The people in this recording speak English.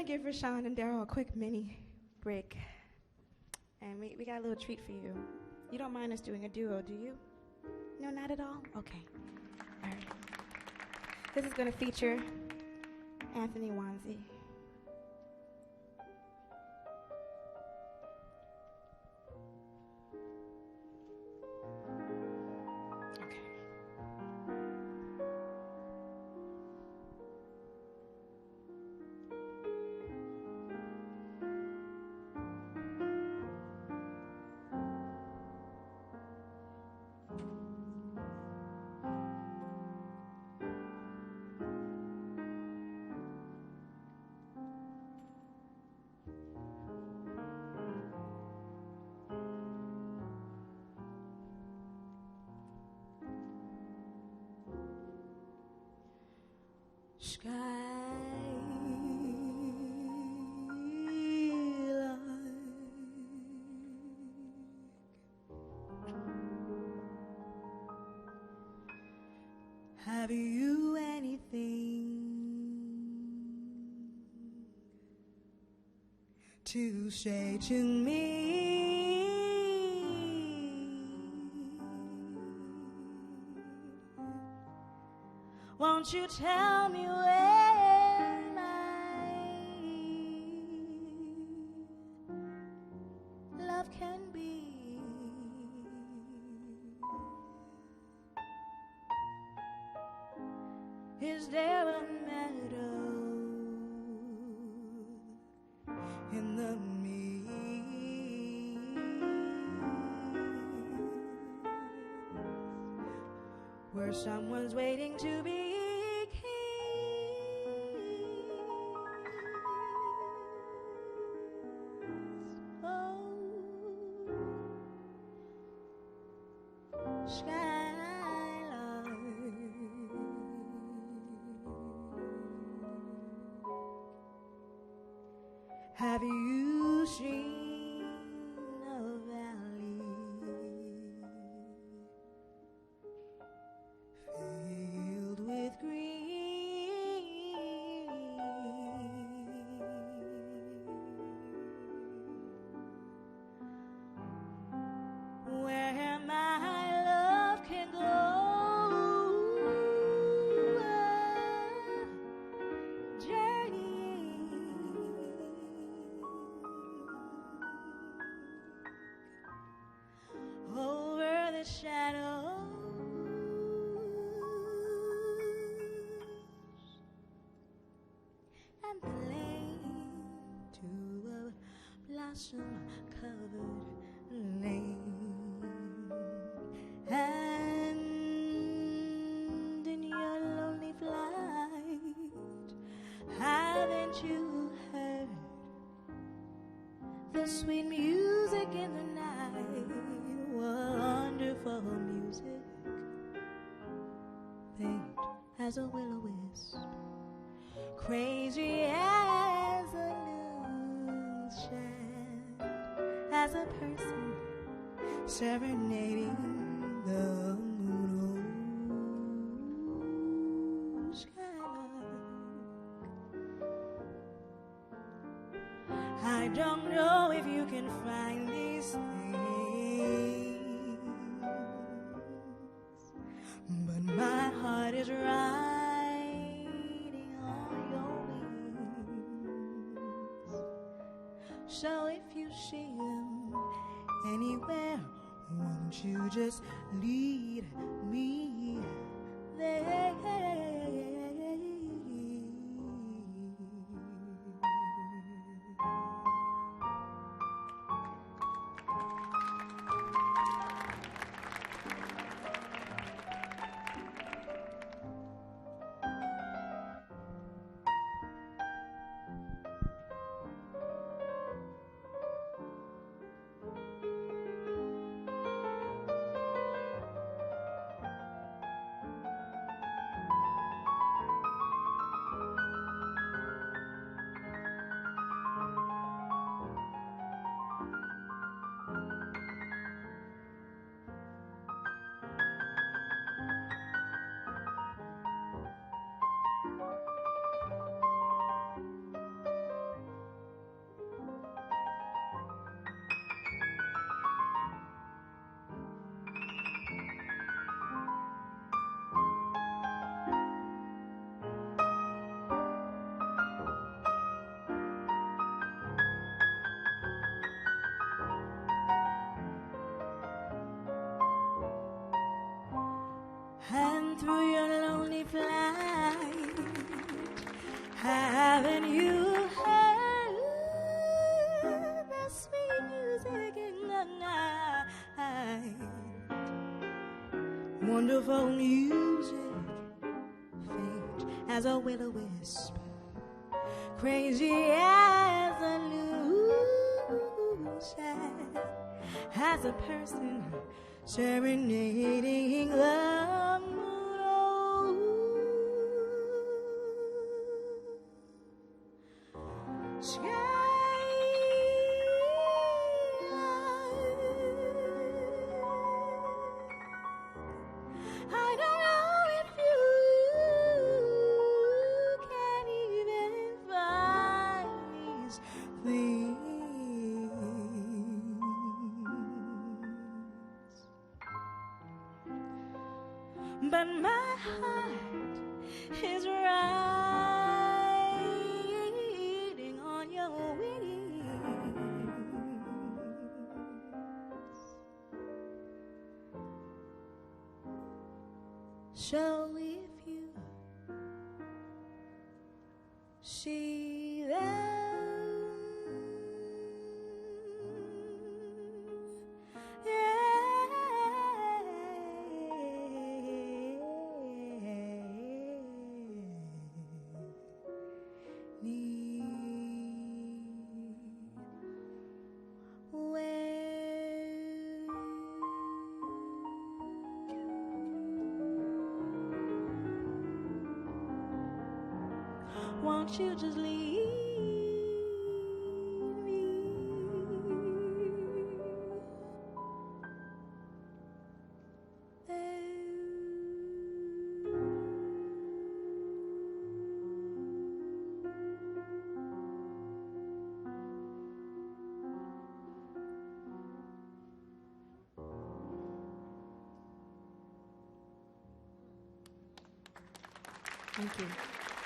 I give Rashawn and Darrell a quick mini break. And we got a little treat for you. You don't mind us doing a duo, do you? No, not at all? Okay. All right. This is going to feature Anthony Wonsey. Skylark, have you anything to say to me? Won't you tell me where my love can be? Is there a meadow in the where someone's waiting to be kissed? Oh, Skylark, have you seen a valley filled with green, where my love can go journeying over the shadows and plane to a blossom-covered lane, and in your lonely flight, haven't you heard the sweet music in the night? Wonderful music, faint as a will-o-wisp, crazy as a loon chant, as a person serenading the moon. Oh, Skylark, I don't know if you can find these things, but my heart is riding on your wings. So if you see him anywhere, won't you just lead me there? through your lonely flight, haven't you heard the sweet music in the night? Wonderful music, faint as a will-o-wisp, crazy as a lucid, as a person serenading the moon. Oh, I don't know if you can even find these things, but my heart is riding on your wings. So if you see them, won't you just leave me? Thank you.